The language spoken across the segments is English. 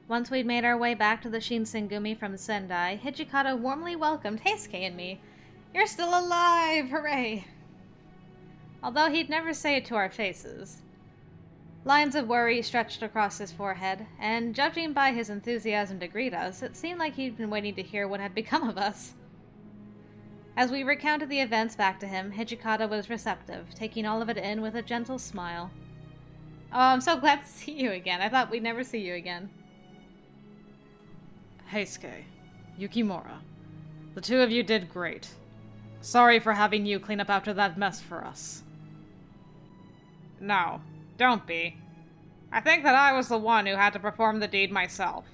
Once we'd made our way back to the Shinsengumi from Sendai, Hijikata warmly welcomed Heisuke and me. "You're still alive! Hooray!" Although he'd never say it to our faces. Lines of worry stretched across his forehead, and judging by his enthusiasm to greet us, it seemed like he'd been waiting to hear what had become of us. As we recounted the events back to him, Hijikata was receptive, taking all of it in with a gentle smile. "Oh, I'm so glad to see you again. I thought we'd never see you again." Heisuke, Yukimura, the two of you did great. Sorry for having you clean up after that mess for us. No, don't be. I think that I was the one who had to perform the deed myself.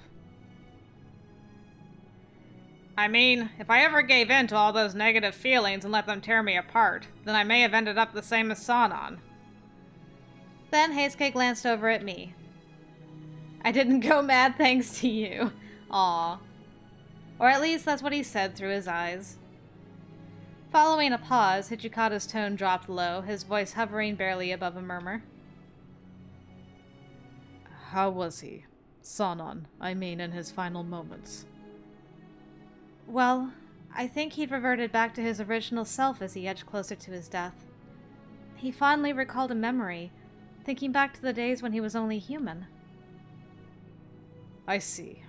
I mean, if I ever gave in to all those negative feelings and let them tear me apart, then I may have ended up the same as Sanan. Then Heisuke glanced over at me. "I didn't go mad thanks to you." Aw. Or at least that's what he said through his eyes. Following a pause, Hijikata's tone dropped low, his voice hovering barely above a murmur. How was he? Sanan, I mean, in his final moments. Well, I think he'd reverted back to his original self as he edged closer to his death. He fondly recalled a memory, thinking back to the days when he was only human. I see.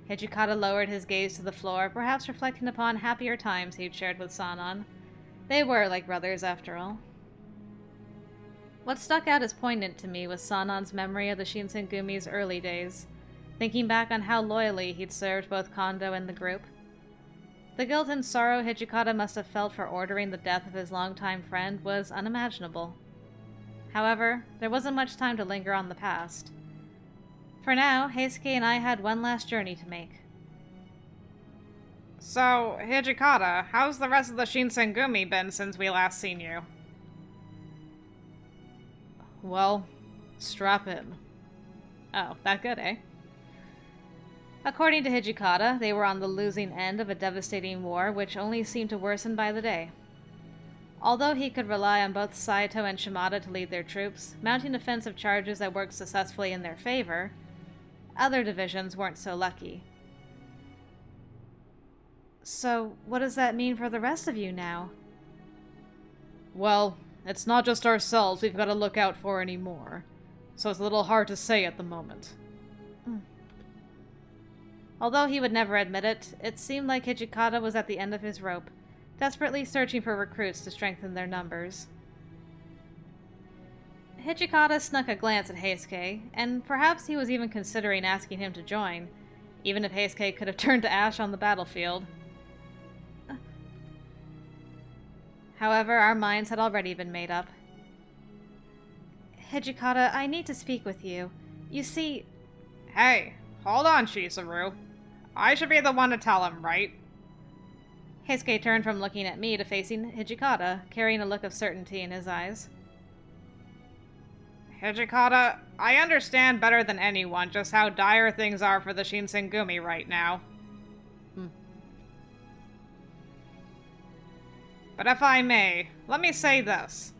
Hijikata lowered his gaze to the floor, perhaps reflecting upon happier times he'd shared with Sanan. They were like brothers, after all. What stuck out as poignant to me was Sanan's memory of the Shinsengumi's early days, thinking back on how loyally he'd served both Kondo and the group. The guilt and sorrow Hijikata must have felt for ordering the death of his longtime friend was unimaginable. However, there wasn't much time to linger on the past. For now, Heisuke and I had one last journey to make. So, Hijikata, how's the rest of the Shinsengumi been since we last seen you? Well, strap in. Oh, that good, eh? According to Hijikata, they were on the losing end of a devastating war which only seemed to worsen by the day. Although he could rely on both Saito and Shimada to lead their troops, mounting offensive charges that worked successfully in their favor, other divisions weren't so lucky. So, what does that mean for the rest of you now? Well, it's not just ourselves we've got to look out for anymore, so it's a little hard to say at the moment. Although he would never admit it, it seemed like Hijikata was at the end of his rope, desperately searching for recruits to strengthen their numbers. Hijikata snuck a glance at Heisuke, and perhaps he was even considering asking him to join, even if Heisuke could have turned to ash on the battlefield. However, our minds had already been made up. "Hijikata, I need to speak with you. You see..." Hey, hold on, Chizuru. I should be the one to tell him, right? Heisuke turned from looking at me to facing Hijikata, carrying a look of certainty in his eyes. Hijikata, I understand better than anyone just how dire things are for the Shinsengumi right now. But if I may, let me say this.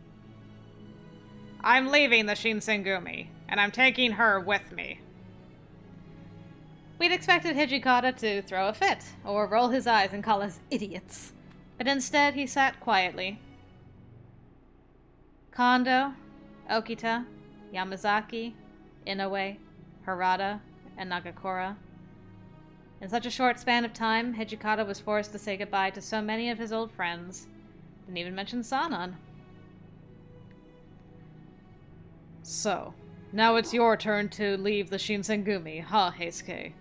I'm leaving the Shinsengumi, and I'm taking her with me. We'd expected Hijikata to throw a fit, or roll his eyes and call us idiots. But instead, he sat quietly. Kondo, Okita, Yamazaki, Inoue, Harada, and Nagakura. In such a short span of time, Hijikata was forced to say goodbye to so many of his old friends. Didn't even mention Sanan. So, now it's your turn to leave the Shinsengumi, huh, Heisuke?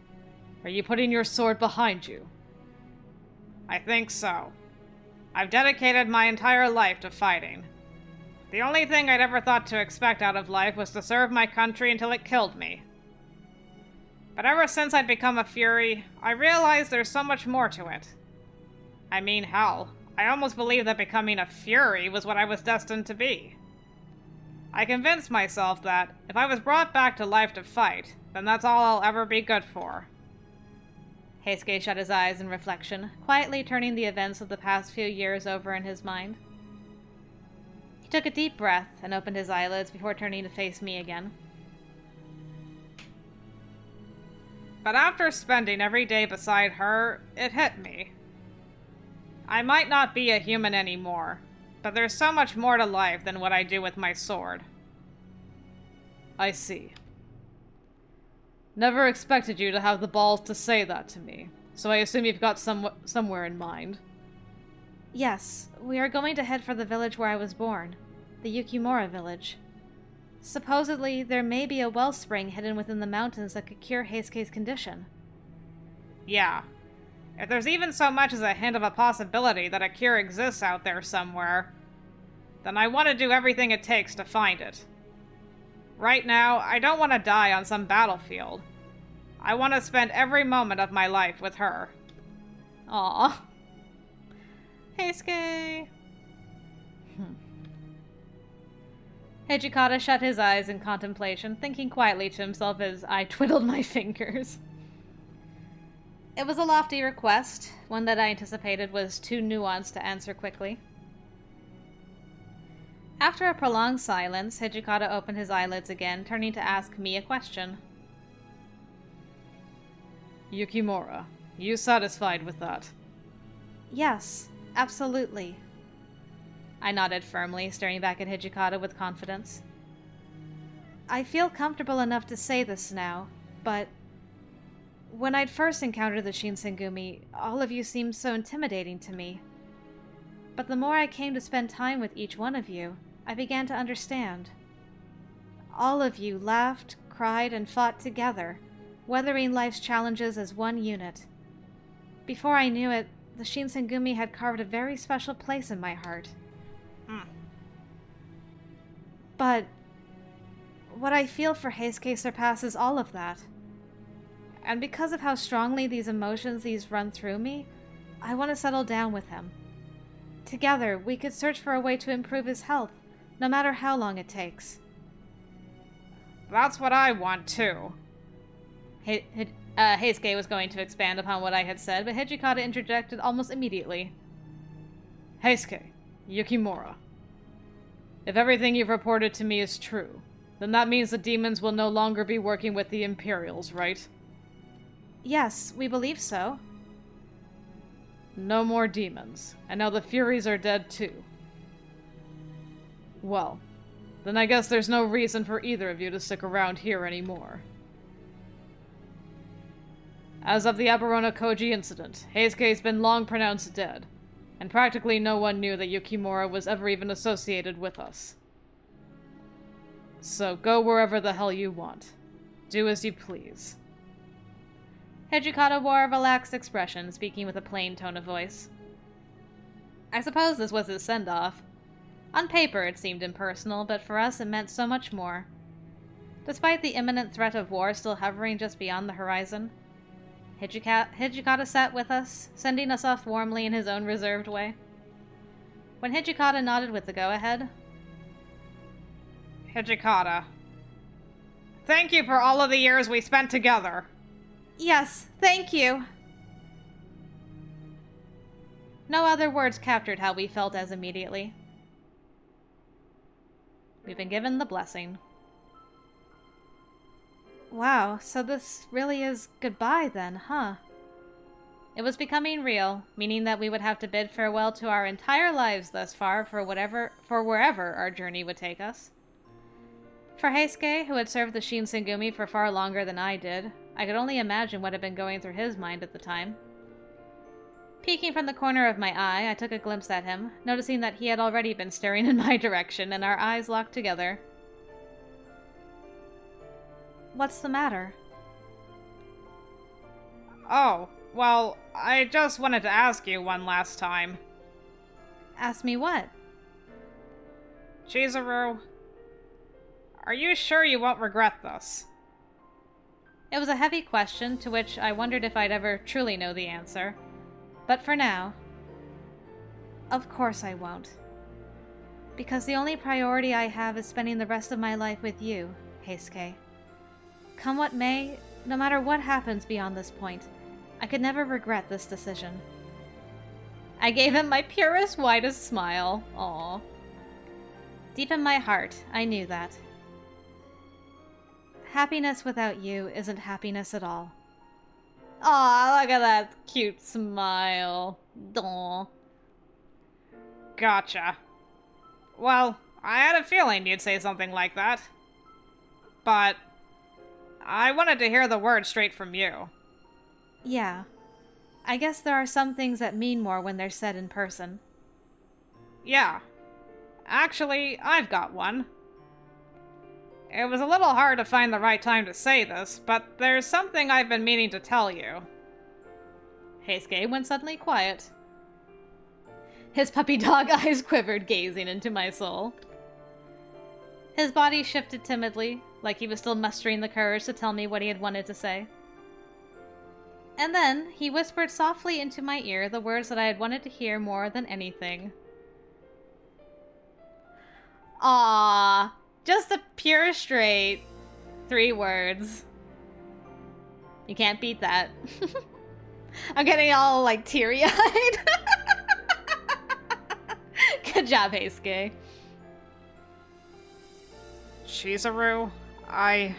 Are you putting your sword behind you? I think so. I've dedicated my entire life to fighting. The only thing I'd ever thought to expect out of life was to serve my country until it killed me. But ever since I'd become a Fury, I realized there's so much more to it. I mean, hell, I almost believed that becoming a Fury was what I was destined to be. I convinced myself that, if I was brought back to life to fight, then that's all I'll ever be good for. Heisuke shut his eyes in reflection, quietly turning the events of the past few years over in his mind. He took a deep breath and opened his eyelids before turning to face me again. But after spending every day beside her, it hit me. I might not be a human anymore, but there's so much more to life than what I do with my sword. I see. Never expected you to have the balls to say that to me, so I assume you've got somewhere in mind. Yes, we are going to head for the village where I was born, the Yukimura village. Supposedly, there may be a wellspring hidden within the mountains that could cure Heisuke's condition. Yeah. If there's even so much as a hint of a possibility that a cure exists out there somewhere, then I want to do everything it takes to find it. Right now, I don't want to die on some battlefield. I want to spend every moment of my life with her. Aww. Heisuke! Hijikata shut his eyes in contemplation, thinking quietly to himself as I twiddled my fingers. It was a lofty request, one that I anticipated was too nuanced to answer quickly. After a prolonged silence, Hijikata opened his eyelids again, turning to ask me a question. Yukimura, you satisfied with that? Yes, absolutely. I nodded firmly, staring back at Hijikata with confidence. I feel comfortable enough to say this now, but when I'd first encountered the Shinsengumi, all of you seemed so intimidating to me. But the more I came to spend time with each one of you, I began to understand. All of you laughed, cried, and fought together, weathering life's challenges as one unit. Before I knew it, the Shinsengumi had carved a very special place in my heart. But what I feel for Heisuke surpasses all of that. And because of how strongly these emotions run through me, I want to settle down with him. Together, we could search for a way to improve his health, no matter how long it takes. That's what I want, too. Heisuke was going to expand upon what I had said, but Hijikata interjected almost immediately. Heisuke, Yukimura. If everything you've reported to me is true, then that means the demons will no longer be working with the Imperials, right? Yes, we believe so. No more demons, and now the Furies are dead too. Well, then I guess there's no reason for either of you to stick around here anymore. As of the Aberona Koji incident, Heisuke's been long pronounced dead, and practically no one knew that Yukimura was ever even associated with us. So go wherever the hell you want. Do as you please. Hijikata wore a relaxed expression, speaking with a plain tone of voice. I suppose this was his send-off. On paper it seemed impersonal, but for us it meant so much more. Despite the imminent threat of war still hovering just beyond the horizon, Hijikata sat with us, sending us off warmly in his own reserved way. When Hijikata nodded with the go-ahead, Hijikata, thank you for all of the years we spent together. Yes, thank you. No other words captured how we felt as immediately. We've been given the blessing. Wow, so this really is goodbye then, huh? It was becoming real, meaning that we would have to bid farewell to our entire lives thus far for wherever our journey would take us. For Heisuke, who had served the Shinsengumi for far longer than I did, I could only imagine what had been going through his mind at the time. Peeking from the corner of my eye, I took a glimpse at him, noticing that he had already been staring in my direction, and our eyes locked together. What's the matter? Oh, well, I just wanted to ask you one last time. Ask me what? Chizuru, are you sure you won't regret this? It was a heavy question to which I wondered if I'd ever truly know the answer. But for now, of course I won't. Because the only priority I have is spending the rest of my life with you, Heisuke. Come what may, no matter what happens beyond this point, I could never regret this decision. I gave him my purest, widest smile. Aww. Deep in my heart, I knew that. Happiness without you isn't happiness at all. Aw, look at that cute smile. Aw. Gotcha. Well, I had a feeling you'd say something like that. But I wanted to hear the words straight from you. Yeah. I guess there are some things that mean more when they're said in person. Yeah. Actually, I've got one. It was a little hard to find the right time to say this, but there's something I've been meaning to tell you. Heisuke went suddenly quiet. His puppy dog eyes quivered, gazing into my soul. His body shifted timidly, like he was still mustering the courage to tell me what he had wanted to say. And then he whispered softly into my ear the words that I had wanted to hear more than anything. Aww, just a pure straight 3 words. You can't beat that. I'm getting all, like, teary-eyed. Good job, Heisuke. Chizuru, I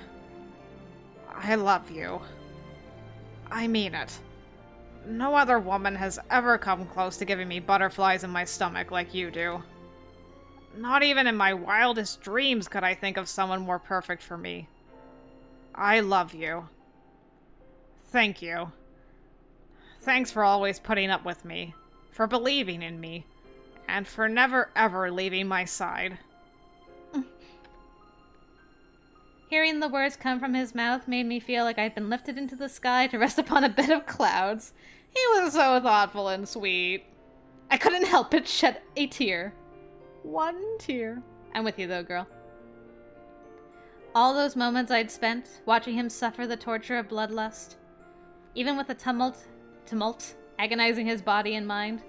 love you. I mean it. No other woman has ever come close to giving me butterflies in my stomach like you do. Not even in my wildest dreams could I think of someone more perfect for me. I love you. Thank you. Thanks for always putting up with me, for believing in me, and for never ever leaving my side. Hearing the words come from his mouth made me feel like I'd been lifted into the sky to rest upon a bed of clouds. He was so thoughtful and sweet. I couldn't help but shed a tear. 1 tear. I'm with you though, girl. All those moments I'd spent watching him suffer the torture of bloodlust, even with the tumult, agonizing his body and mind,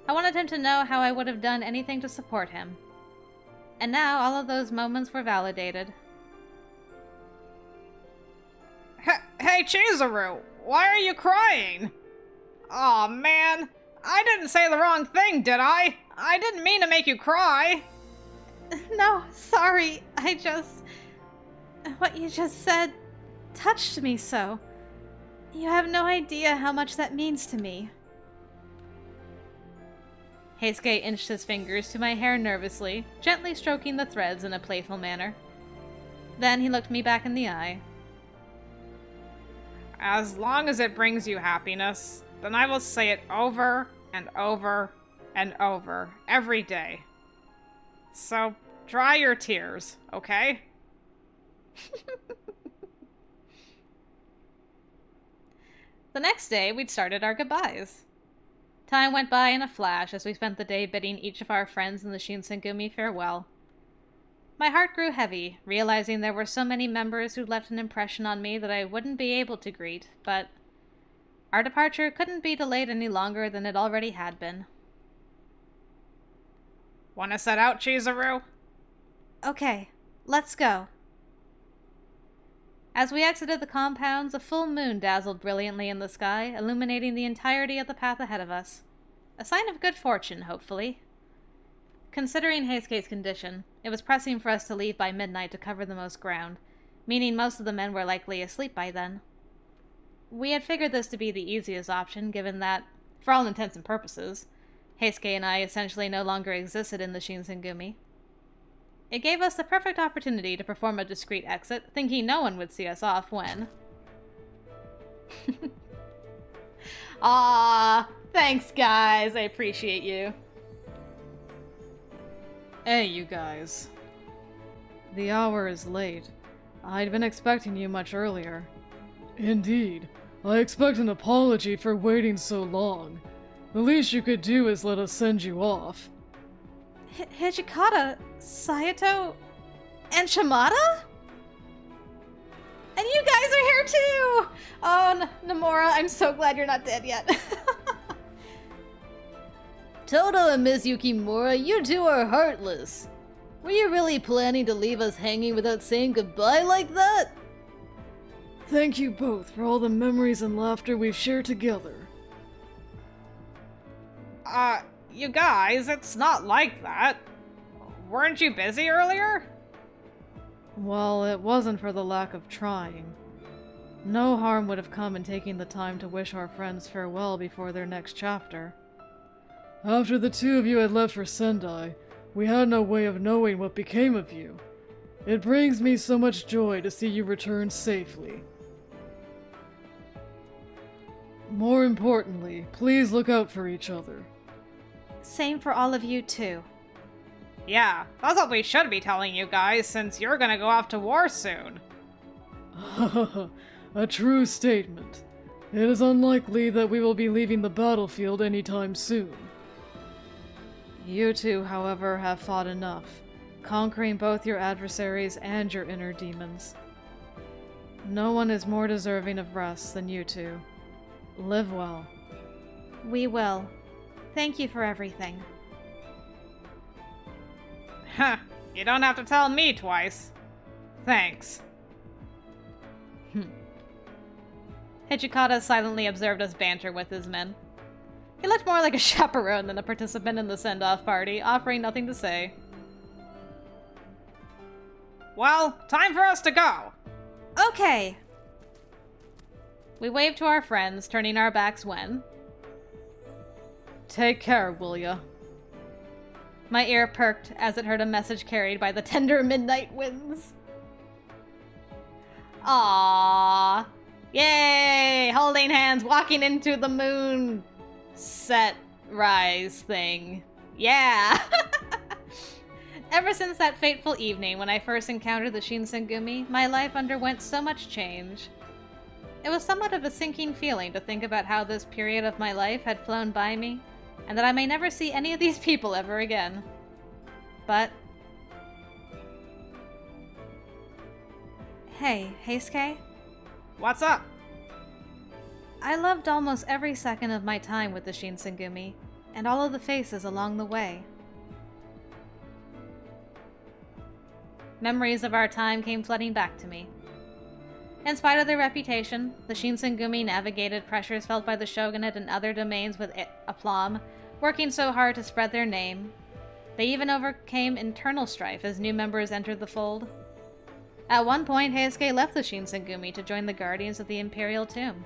I wanted him to know how I would have done anything to support him. And now all of those moments were validated. Hey, Chizuru, why are you crying? Aw, man, I didn't say the wrong thing, did I? I didn't mean to make you cry. No, sorry, what you just said touched me so. You have no idea how much that means to me. Heisuke inched his fingers to my hair nervously, gently stroking the threads in a playful manner. Then he looked me back in the eye. As long as it brings you happiness, then I will say it over and over and over every day. So, dry your tears, okay? The next day, we'd started our goodbyes. Time went by in a flash as we spent the day bidding each of our friends in the Shinsengumi farewell. My heart grew heavy, realizing there were so many members who'd left an impression on me that I wouldn't be able to greet, but our departure couldn't be delayed any longer than it already had been. Wanna set out, Chizuru? Okay, let's go. As we exited the compounds, a full moon dazzled brilliantly in the sky, illuminating the entirety of the path ahead of us. A sign of good fortune, hopefully. Considering Heisuke's condition, it was pressing for us to leave by midnight to cover the most ground, meaning most of the men were likely asleep by then. We had figured this to be the easiest option, given that, for all intents and purposes, Heisuke and I essentially no longer existed in the Shinsengumi. It gave us the perfect opportunity to perform a discreet exit, thinking no one would see us off when... Aww, thanks guys, I appreciate you. Hey, you guys. The hour is late. I'd been expecting you much earlier. Indeed. I expect an apology for waiting so long. The least you could do is let us send you off. Hijikata, Saito, and Shimada? And you guys are here too! Oh, Nomura, I'm so glad you're not dead yet. Toto and Miss Yukimura, you two are heartless. Were you really planning to leave us hanging without saying goodbye like that? Thank you both for all the memories and laughter we've shared together. You guys, it's not like that. Weren't you busy earlier? Well, it wasn't for the lack of trying. No harm would have come in taking the time to wish our friends farewell before their next chapter. After the two of you had left for Sendai, we had no way of knowing what became of you. It brings me so much joy to see you return safely. More importantly, please look out for each other. Same for all of you, too. Yeah, that's what we should be telling you guys, since you're gonna go off to war soon. A true statement. It is unlikely that we will be leaving the battlefield anytime soon. You two, however, have fought enough, conquering both your adversaries and your inner demons. No one is more deserving of rest than you two. Live well. We will. Thank you for everything. Huh, you don't have to tell me twice. Thanks. Hijikata silently observed us banter with his men. He looked more like a chaperone than a participant in the send-off party, offering nothing to say. Well, time for us to go! Okay! We waved to our friends, turning our backs when... Take care, will ya? My ear perked as it heard a message carried by the tender midnight winds. Aww! Yay! Holding hands, walking into the moon set rise thing. Yeah! Ever since that fateful evening when I first encountered the Shinsengumi, my life underwent so much change. It was somewhat of a sinking feeling to think about how this period of my life had flown by me, and that I may never see any of these people ever again. But... Hey, Heisuke? What's up? I loved almost every second of my time with the Shinsengumi, and all of the faces along the way. Memories of our time came flooding back to me. In spite of their reputation, the Shinsengumi navigated pressures felt by the shogunate and other domains with aplomb, working so hard to spread their name. They even overcame internal strife as new members entered the fold. At one point, Heisuke left the Shinsengumi to join the Guardians of the Imperial Tomb.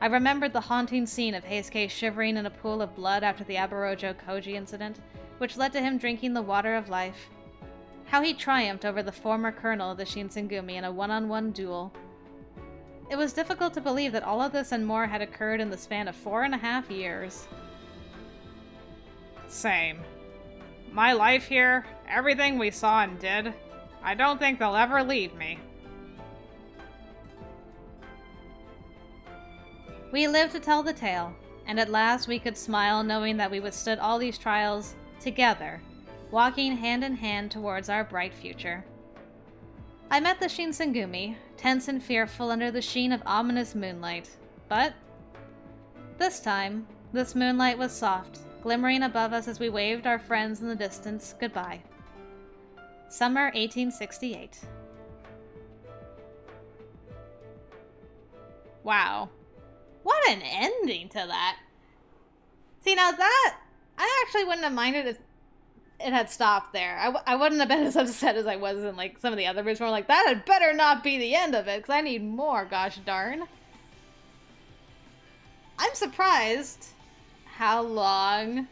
I remembered the haunting scene of Heisuke shivering in a pool of blood after the Abarojo Koji incident, which led to him drinking the water of life. How he triumphed over the former colonel of the Shinsengumi in a one-on-one duel. It was difficult to believe that all of this and more had occurred in the span of 4.5 years. Same. My life here, everything we saw and did, I don't think they'll ever leave me. We lived to tell the tale, and at last we could smile knowing that we withstood all these trials together, walking hand in hand towards our bright future. I met the Shinsengumi, tense and fearful under the sheen of ominous moonlight, but this time, this moonlight was soft, glimmering above us as we waved our friends in the distance goodbye. Summer 1868. Wow. What an ending to that! See, now that, I actually wouldn't have minded if it had stopped there. I wouldn't have been as upset as I was in, like, some of the other bits where I'm like, that had better not be the end of it, because I need more, gosh darn. I'm surprised how long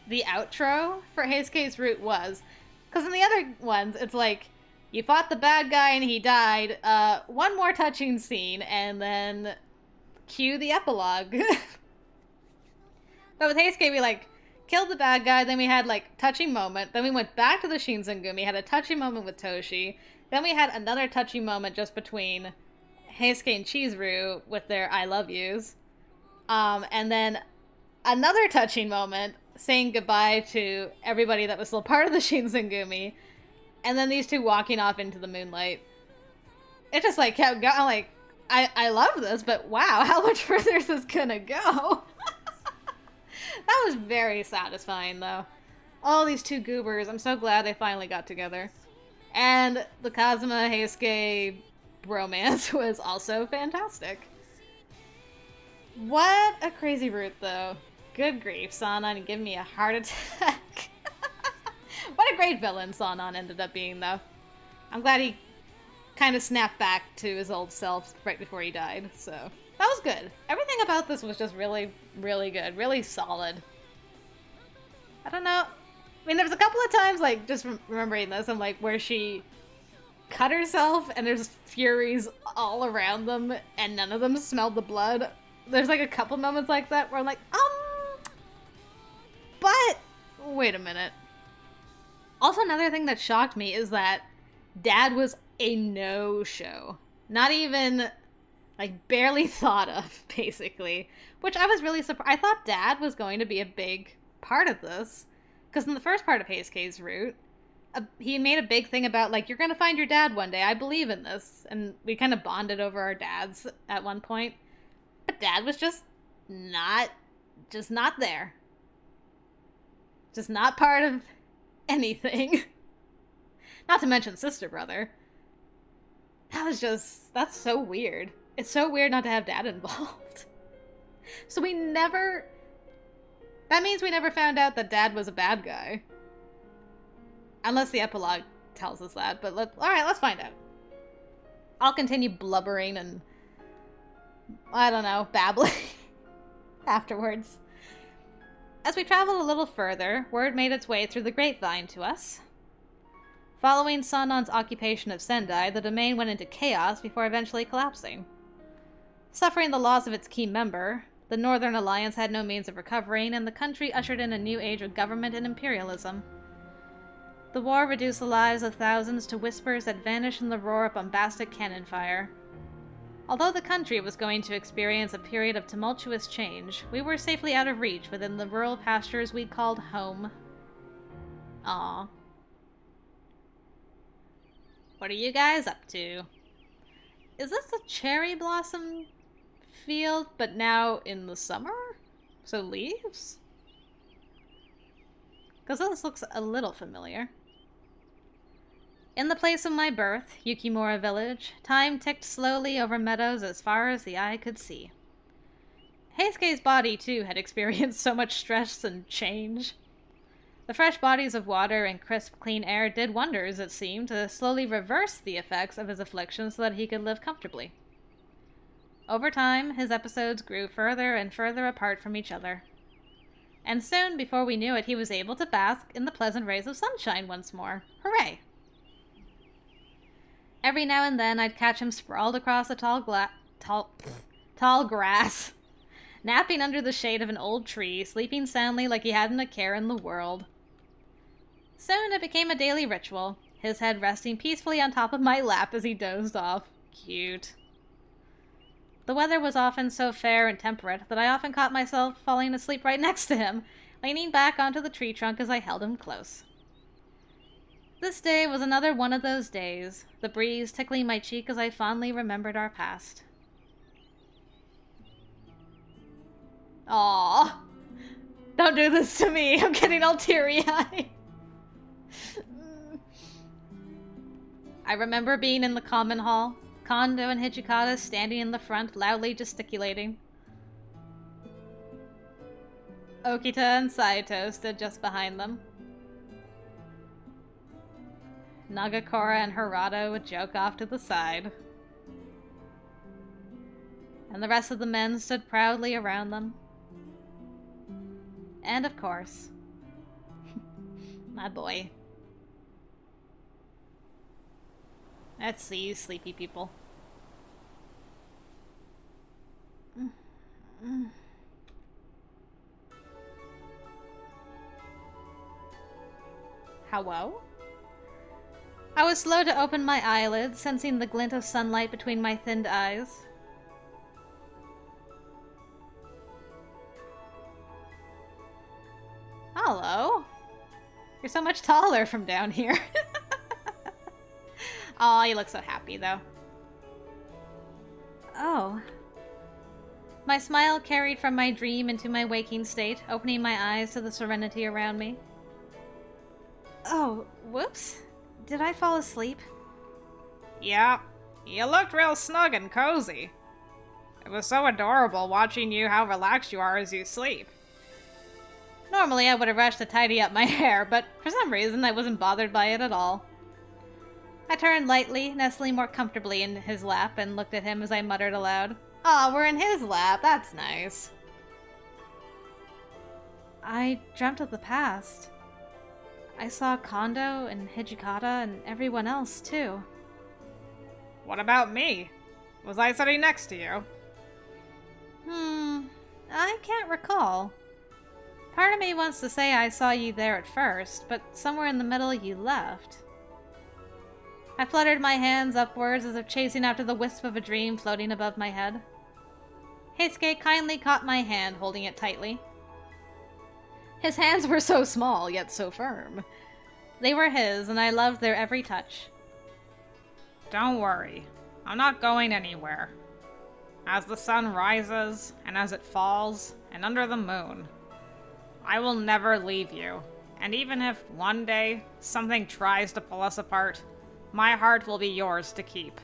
the outro for Heisuke's route was. Because in the other ones, it's like, you fought the bad guy and he died, one more touching scene, and then cue the epilogue. But with Heisuke, we, like, killed the bad guy, then we had, like, touching moment, then we went back to the Shinsengumi, had a touching moment with Toshi, then we had another touching moment just between Heisuke and Chizuru with their I love yous, and then another touching moment saying goodbye to everybody that was still part of the Shinsengumi, and then these two walking off into the moonlight. It just, like, kept going, like, I love this, but wow, how much further is this gonna go? That was very satisfying, though. All these two goobers, I'm so glad they finally got together. And the Kazuma Heisuke bromance was also fantastic. What a crazy route, though. Good grief, Sanan give me a heart attack. What a great villain Sanan ended up being, though. I'm glad he kind of snapped back to his old self right before he died, so that was good. Everything about this was just really, really good, really solid. I don't know. I mean, there was a couple of times, like, just remembering this, I'm like, where she cut herself and there's furies all around them and none of them smelled the blood. There's like a couple moments like that where I'm like, but wait a minute. Also, another thing that shocked me is that Dad was a no-show. Not even, like, barely thought of, basically. Which I was really surprised. I thought Dad was going to be a big part of this. Because in the first part of Heisuke's route, he made a big thing about, like, you're going to find your dad one day. I believe in this. And we kind of bonded over our dads at one point. But Dad was just not there. Just not part of anything. Not to mention sister brother. That's so weird. It's so weird not to have Dad involved. So that means we never found out that Dad was a bad guy. Unless the epilogue tells us that, but alright, let's find out. I'll continue blubbering and, I don't know, babbling afterwards. As we traveled a little further, word made its way through the grapevine to us. Following Sanon's occupation of Sendai, the domain went into chaos before eventually collapsing. Suffering the loss of its key member, the Northern Alliance had no means of recovering, and the country ushered in a new age of government and imperialism. The war reduced the lives of thousands to whispers that vanished in the roar of bombastic cannon fire. Although the country was going to experience a period of tumultuous change, we were safely out of reach within the rural pastures we called home. Aww. What are you guys up to? Is this a cherry blossom field, but now in the summer? So leaves? Because this looks a little familiar. In the place of my birth, Yukimura Village, time ticked slowly over meadows as far as the eye could see. Heisuke's body, too, had experienced so much stress and change. The fresh bodies of water and crisp, clean air did wonders, it seemed, to slowly reverse the effects of his affliction so that he could live comfortably. Over time, his episodes grew further and further apart from each other. And soon, before we knew it, he was able to bask in the pleasant rays of sunshine once more. Hooray! Every now and then, I'd catch him sprawled across the tall grass, napping under the shade of an old tree, sleeping soundly like he hadn't a care in the world. Soon it became a daily ritual, his head resting peacefully on top of my lap as he dozed off. Cute. The weather was often so fair and temperate that I often caught myself falling asleep right next to him, leaning back onto the tree trunk as I held him close. This day was another one of those days, the breeze tickling my cheek as I fondly remembered our past. Aww. Don't do this to me. I'm getting all teary-eyed. I remember being in the common hall, Kondo and Hijikata standing in the front, loudly gesticulating. Okita and Saito stood just behind them. Nagakora and Harada would joke off to the side. And the rest of the men stood proudly around them. And of course, my boy. Let's see, you sleepy people. Hello? I was slow to open my eyelids, sensing the glint of sunlight between my thinned eyes. Hello. You're so much taller from down here. Aw, you look so happy, though. Oh. My smile carried from my dream into my waking state, opening my eyes to the serenity around me. Oh, whoops. Did I fall asleep? Yeah, you looked real snug and cozy. It was so adorable watching you how relaxed you are as you sleep. Normally I would have rushed to tidy up my hair, but for some reason I wasn't bothered by it at all. I turned lightly, nestling more comfortably in his lap, and looked at him as I muttered aloud, "Aw, we're in his lap, that's nice." I dreamt of the past. I saw Kondo and Hijikata and everyone else, too. What about me? Was I sitting next to you? I can't recall. Part of me wants to say I saw you there at first, but somewhere in the middle you left. I fluttered my hands upwards as if chasing after the wisp of a dream floating above my head. Heisuke kindly caught my hand, holding it tightly. His hands were so small, yet so firm. They were his, and I loved their every touch. Don't worry. I'm not going anywhere. As the sun rises, and as it falls, and under the moon, I will never leave you. And even if one day something tries to pull us apart, my heart will be yours to keep.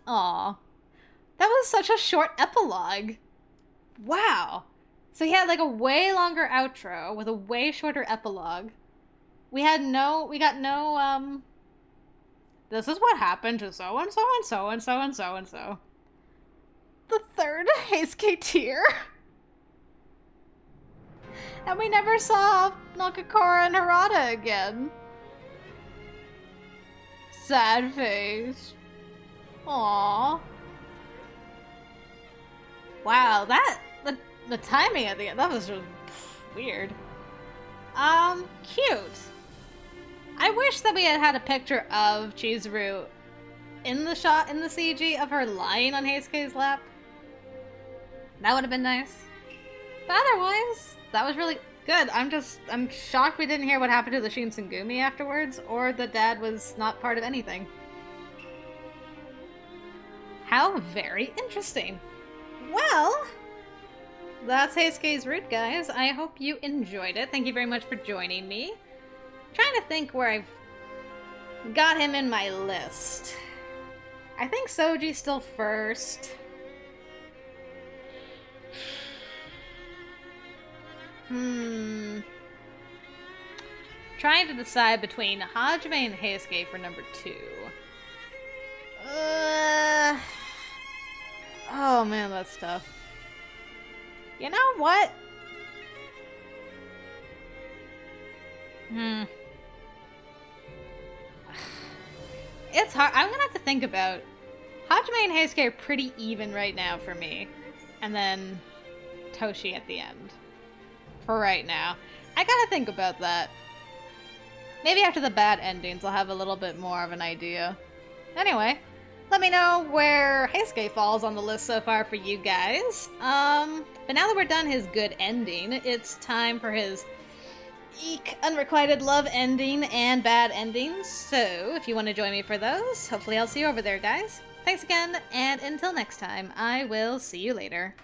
Aw. That was such a short epilogue. Wow. So he had like a way longer outro with a way shorter epilogue. We got no, this is what happened to so and so and so and so and so and so. The third Heisuke tier. And we never saw Nakakura and Harada again. Sad face. Aww. Wow, the timing at the end, that was just weird. Cute. I wish that we had had a picture of Chizuru in the shot, in the CG, of her lying on Heisuke's lap. That would have been nice. But otherwise, that was really good. I'm shocked we didn't hear what happened to the Shinsengumi afterwards, or the dad was not part of anything. How very interesting. Well, that's Heisuke's route, guys. I hope you enjoyed it. Thank you very much for joining me. Trying to think where I've got him in my list. I think Soji's still first. Trying to decide between Hajime and Heisuke for number 2. Oh man, that's tough. You know what? It's hard. I'm gonna have to think about... Hajime and Heisuke are pretty even right now for me. And then Toshi at the end. For right now. I gotta think about that. Maybe after the bad endings I'll have a little bit more of an idea. Anyway, let me know where Heisuke falls on the list so far for you guys. But now that we're done his good ending, it's time for his unrequited love ending and bad endings. So if you want to join me for those, hopefully I'll see you over there, guys. Thanks again, and until next time, I will see you later.